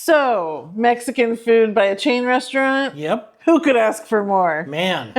So, Mexican food by a chain restaurant? Yep. Who could ask for more? Man.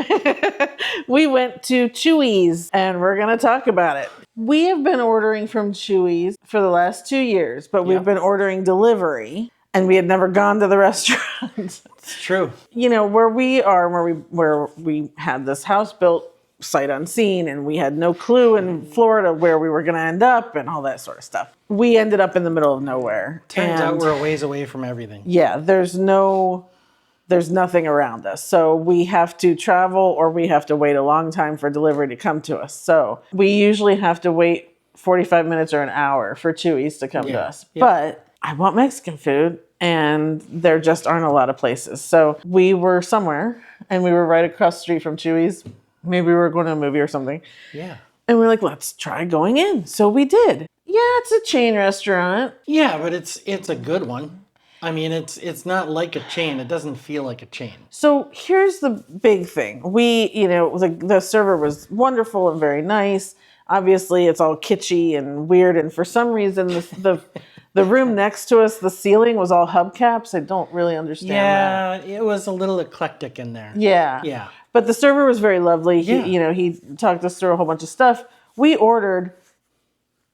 We went to Chuy's and we're going to talk about it. We have been ordering from Chuy's for the last 2 years, but we've been ordering delivery and we had never gone to the restaurant. It's true. You know, where we are, where we had this house built sight unseen and we had no clue in Florida where we were going to end up and all that sort of stuff. We ended up in the middle of nowhere. Turns out we're a ways away from everything. Yeah, there's nothing around us. So we have to travel or we have to wait a long time for delivery to come to us. So we usually have to wait 45 minutes or an hour for Chuy's to come to us. Yep. But I want Mexican food and there just aren't a lot of places. So we were somewhere and we were right across the street from Chuy's. Maybe we were going to a movie or something. Yeah. And we're like, let's try going in. So we did. Yeah, it's a chain restaurant. Yeah, but it's a good one. I mean, it's not like a chain. It doesn't feel like a chain. So here's the big thing. The server was wonderful and very nice. Obviously, it's all kitschy and weird. And for some reason, the room next to us, the ceiling was all hubcaps. I don't really understand that. Yeah, it was a little eclectic in there. Yeah. Yeah. But the server was very lovely. He talked us through a whole bunch of stuff. We ordered.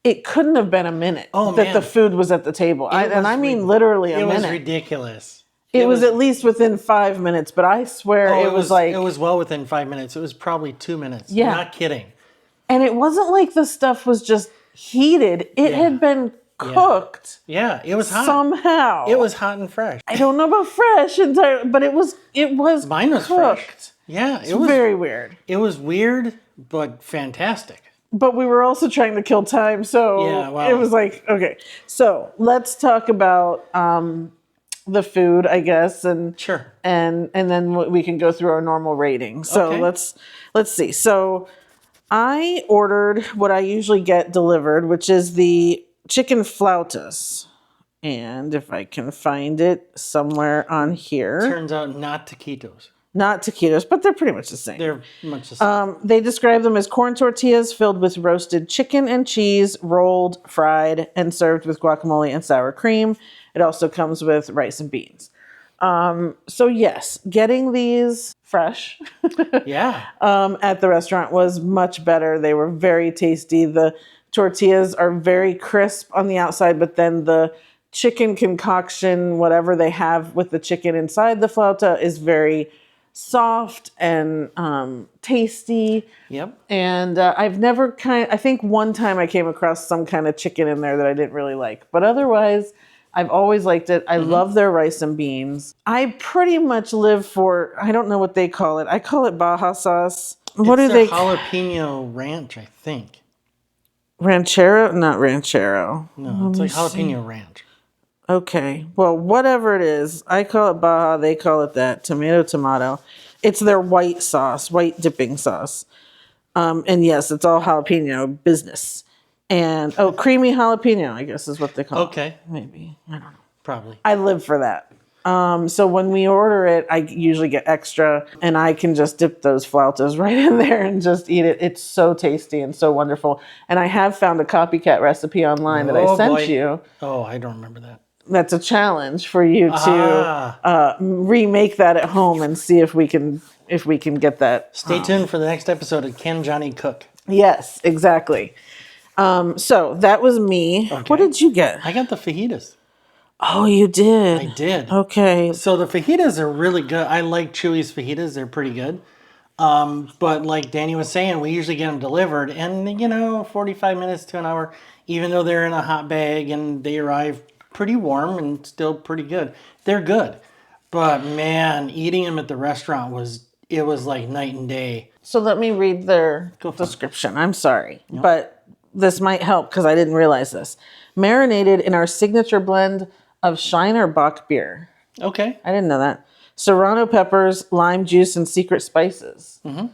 It couldn't have been a minute that the food was at the table. I mean literally a minute. It was ridiculous. It was at least within 5 minutes, but I swear it was like... It was well within 5 minutes. It was probably 2 minutes. Yeah. I'm not kidding. And it wasn't like the stuff was just heated. It had been cooked. Yeah, it was hot. Somehow. It was hot and fresh. I don't know about fresh entirely, but it was Mine was cooked. Fresh. Yeah, it was very weird. It was weird, but fantastic. But we were also trying to kill time, so it was like, okay. So let's talk about the food, I guess, and sure, and then we can go through our normal rating. So let's see. So I ordered what I usually get delivered, which is the chicken flautas, and if I can find it somewhere on here, turns out not taquitos. Not taquitos, but they're pretty much the same. They're much the same. They describe them as corn tortillas filled with roasted chicken and cheese, rolled, fried, and served with guacamole and sour cream. It also comes with rice and beans. So yes, getting these fresh at the restaurant was much better. They were very tasty. The tortillas are very crisp on the outside, but then the chicken concoction, whatever they have with the chicken inside the flauta, is very soft and tasty. Yep. And I think one time I came across some kind of chicken in there that I didn't really like. But otherwise, I've always liked it. I love their rice and beans. I pretty much live for, I don't know what they call it. I call it Baja sauce. What do they call it? Jalapeno ranch, I think. Ranchero? Not ranchero. No, it's like jalapeno ranch. Okay. Well, whatever it is, I call it Baja. They call it that. Tomato. It's their white sauce, white dipping sauce. And yes, it's all jalapeno business. And, creamy jalapeno, I guess is what they call it. Okay. Maybe. I don't know. Probably. I live for that. So when we order it, I usually get extra, and I can just dip those flautas right in there and just eat it. It's so tasty and so wonderful. And I have found a copycat recipe online that I sent you. Oh, I don't remember that. That's a challenge for you to remake that at home and see if we can get that. Stay tuned for the next episode of Can Johnny Cook? Yes, exactly. So that was me. Okay. What did you get? I got the fajitas. Oh, you did? I did. Okay. So the fajitas are really good. I like Chuy's fajitas. They're pretty good. But like Danny was saying, we usually get them delivered and, 45 minutes to an hour, even though they're in a hot bag and they arrive pretty warm and still pretty good. They're good. But man, eating them at the restaurant was like night and day. So let me read their description. I'm sorry, but this might help because I didn't realize this. Marinated in our signature blend of Shiner Bock beer. Okay. I didn't know that. Serrano peppers, lime juice, and secret spices. Mm-hmm.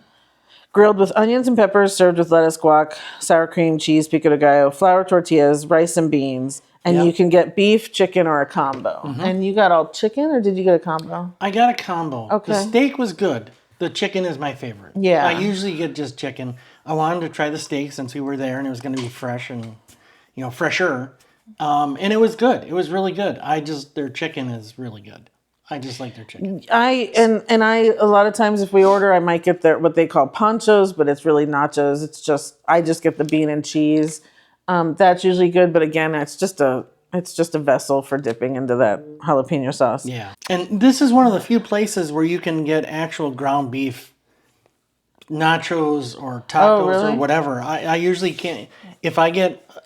Grilled with onions and peppers, served with lettuce, guac, sour cream, cheese, pico de gallo, flour tortillas, rice and beans. And you can get beef, chicken, or a combo. Mm-hmm. And you got all chicken, or did you get a combo? I got a combo. Okay. The steak was good. The chicken is my favorite. Yeah. I usually get just chicken. I wanted to try the steak since we were there and it was going to be fresh and, fresher. And it was good. It was really good. Their chicken is really good. I just like their chicken. I a lot of times if we order, I might get their what they call ponchos, but it's really nachos. I just get the bean and cheese. That's usually good, but again, it's just a vessel for dipping into that jalapeno sauce. Yeah. And this is one of the few places where you can get actual ground beef nachos or tacos really? or whatever. I usually can't.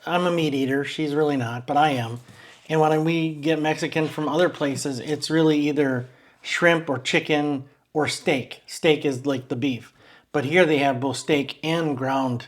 I'm a meat eater. She's really not, but I am. And when we get Mexican from other places, it's really either shrimp or chicken or steak. Steak is like the beef. But here they have both steak and ground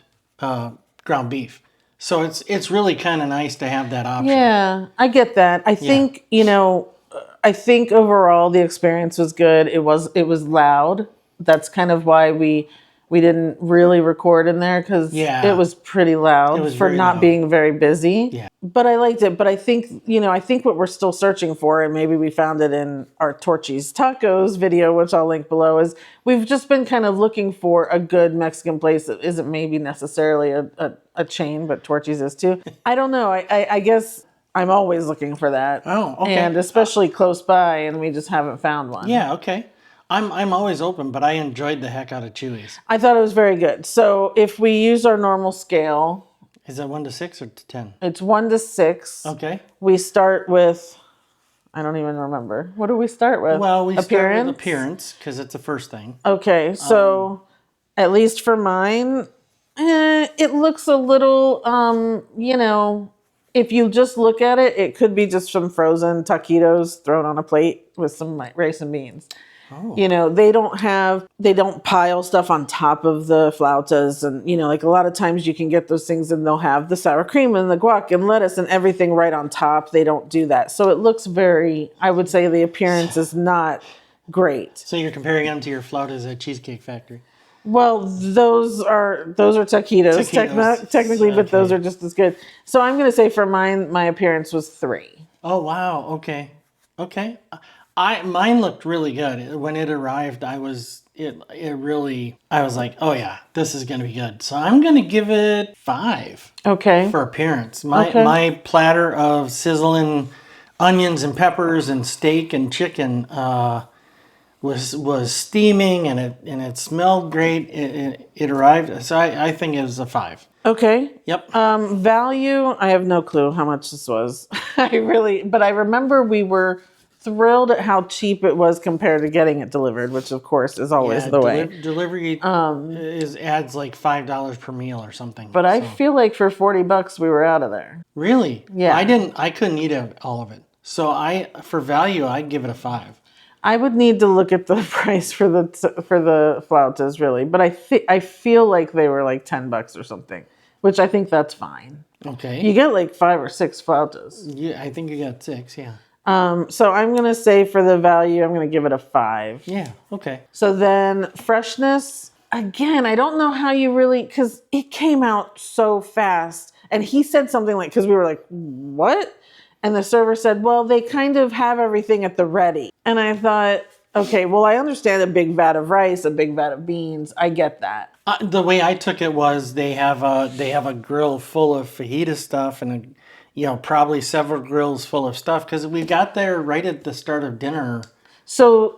beef. So it's really kind of nice to have that option. Yeah, I get that. I think, I think overall the experience was good. It was loud. That's kind of why we didn't really record in there because it was pretty loud for not being very busy. Yeah. But I liked it. But I think, I think what we're still searching for, and maybe we found it in our Torchy's Tacos video, which I'll link below, is we've just been kind of looking for a good Mexican place that isn't maybe necessarily a chain, but Torchy's is too. I don't know. I guess I'm always looking for that. Oh, okay. And especially close by, and we just haven't found one. Yeah, okay. I'm always open, but I enjoyed the heck out of Chuy's. I thought it was very good. So if we use our normal scale, is that 1 to 6 or to 10? It's 1 to 6. Okay. We start with, I don't even remember. What do we start with? Well, we start with appearance because it's the first thing. Okay, so at least for mine, it looks a little, if you just look at it, it could be just some frozen taquitos thrown on a plate with some rice and beans. Oh. They don't pile stuff on top of the flautas. And, like a lot of times you can get those things and they'll have the sour cream and the guac and lettuce and everything right on top. They don't do that. So it looks I would say the appearance is not great. So you're comparing them to your flautas at Cheesecake Factory? Well, those are taquitos. Technically, but those are just as good. So I'm going to say for mine, my appearance was 3. Oh, wow. Okay. Mine looked really good. When it arrived, I was like, oh yeah, this is going to be good. So I'm going to give it 5. Okay. For appearance. My platter of sizzling onions and peppers and steak and chicken was steaming and it smelled great. It arrived. So I think it was a 5. Okay. Yep. Value, I have no clue how much this was. But I remember we were thrilled at how cheap it was compared to getting it delivered, which of course is always the way. Delivery adds like $5 per meal or something. But I feel like for $40 we were out of there. Really? Yeah. I couldn't eat all of it. So for value, I'd give it a 5. I would need to look at the price for the flautas really, but I feel like they were like $10 or something, which I think that's fine. Okay. You get like 5 or 6 flautas. Yeah, I think you got 6. Yeah. So I'm going to say for the value, I'm going to give it a 5. Yeah, okay. So then freshness, again, I don't know how you really, because it came out so fast. And he said something like, because we were like, what? And the server said, well, they kind of have everything at the ready. And I thought, okay, well, I understand a big vat of rice, a big vat of beans. I get that. The way I took it was they have a grill full of fajita stuff and probably several grills full of stuff because we got there right at the start of dinner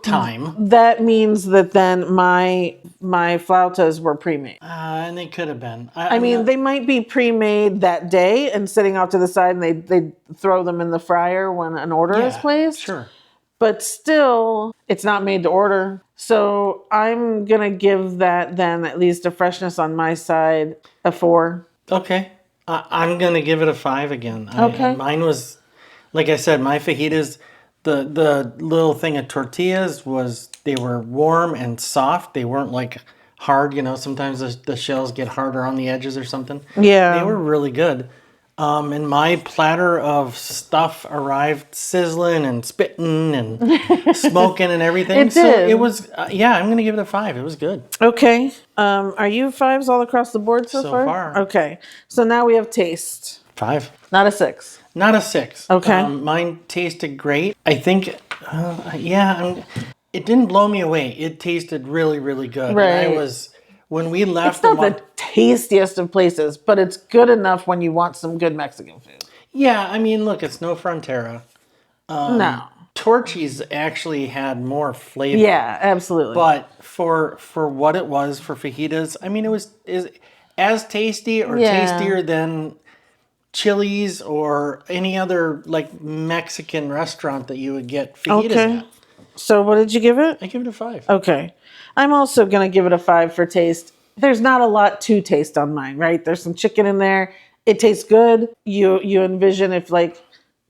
time. That means that then my flautas were pre-made. And they could have been. I mean, they might be pre-made that day and sitting off to the side, and they throw them in the fryer when an order is placed. Sure. But still, it's not made to order. So I'm going to give that then at least a freshness on my side, a 4. Okay. I'm going to give it a 5 again. Okay. Mine was, like I said, my fajitas, the little thing of tortillas they were warm and soft. They weren't like hard, sometimes the shells get harder on the edges or something. Yeah. They were really good. And my platter of stuff arrived sizzling and spitting and smoking and everything. It did. It was, I'm going to give it a 5. It was good. Okay. Are you 5s all across the board so far? So far. Okay. So now we have taste. 5. Not a 6. Not a 6. Okay. Mine tasted great. I think, it didn't blow me away. It tasted really, really good. Right. And when we left, it's not the tastiest of places, but it's good enough when you want some good Mexican food. Yeah, I mean, look, it's no Frontera. No. Torchy's actually had more flavor. Yeah, absolutely. But for what it was for fajitas, I mean, it was is as tasty or Yeah. tastier than Chili's or any other like Mexican restaurant that you would get fajitas Okay. at. So what did you give it? I give it a 5. Okay. I'm also going to give it a 5 for taste. There's not a lot to taste on mine, right? There's some chicken in there. It tastes good. You envision if like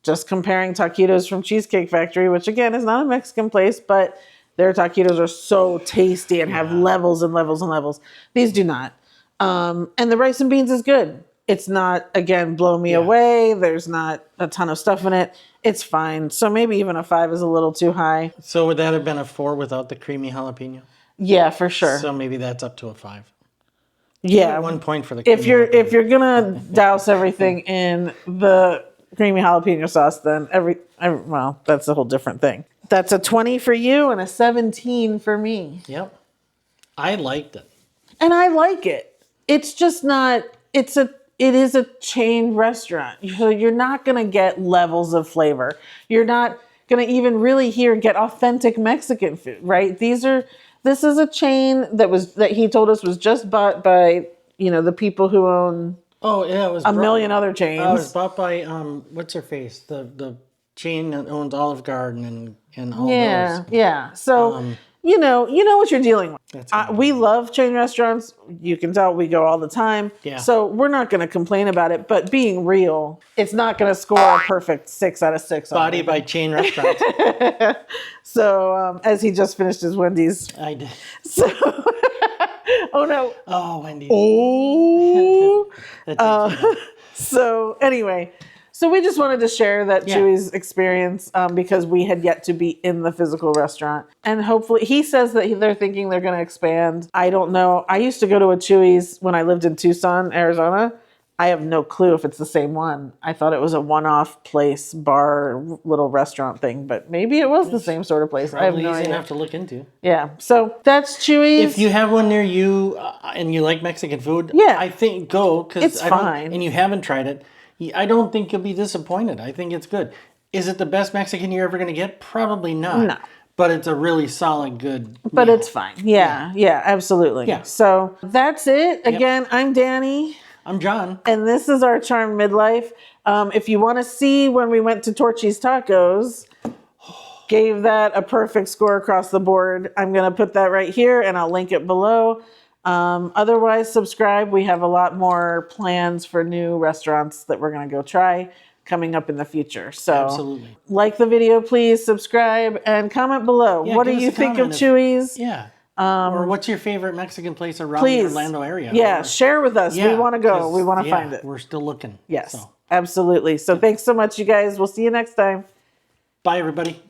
just comparing taquitos from Cheesecake Factory, which again is not a Mexican place, but their taquitos are so tasty and have levels and levels and levels. These do not. And the rice and beans is good. It's not, again, blow me away. There's not a ton of stuff in it. It's fine. So maybe even a 5 is a little too high. So would that have been a 4 without the creamy jalapeno? Yeah, for sure. So maybe that's up to a 5. Yeah. 1 point for the If creamy jalapeno. you're gonna douse everything in the creamy jalapeno sauce, then well, that's a whole different thing. That's a 20 for you and a 17 for me. Yep. I liked it. And I like it. It's just not. It is a chain restaurant. So you're not gonna get levels of flavor. You're not gonna even really get authentic Mexican food, right? This is a chain that he told us was just bought by, the people who own Oh yeah, it was a million other chains. it was bought by what's her face? The chain that owns Olive Garden and all those. Yeah. So you know what you're dealing with. That's good. We love chain restaurants. You can tell we go all the time. Yeah. So we're not going to complain about it. But being real, it's not going to score a perfect 6 out of 6. Body by chain restaurants. So as he just finished his Wendy's. I did. So oh no. Oh, Wendy's. Oh. That's So anyway, so we just wanted to share that Chuy's experience because we had yet to be in the physical restaurant. And hopefully, he says that they're thinking they're going to expand. I don't know. I used to go to a Chuy's when I lived in Tucson, Arizona. I have no clue if it's the same one. I thought it was a one-off place, bar, little restaurant thing, but maybe it was the same sort of place. I have no easy idea. enough to look into. Yeah. So that's Chuy's. If you have one near you and you like Mexican food, Yeah. I think go because It's fine. And you haven't tried it. I don't think you'll be disappointed. I think it's good. Is it the best Mexican you're ever going to get? Probably not. No. But it's a really solid, good. But meal. it's fine. Yeah, absolutely. Yeah. So that's it. Again, I'm Danny. I'm John. And this is our Charmed Midlife. If you want to see when we went to Torchy's Tacos, gave that a perfect score across the board. I'm going to put that right here and I'll link it below. Otherwise, subscribe. We have a lot more plans for new restaurants that we're going to go try coming up in the future. So Absolutely. like the video, please subscribe and comment below. Yeah, What do give us you a think of comment Chuy's? Yeah. Or what's your favorite Mexican place around the Please. Orlando area? Yeah, Or- share with us. We want to go. We want to find it. We're still looking. Yes, So, absolutely. So thanks so much, you guys. We'll see you next time. bye, everybody.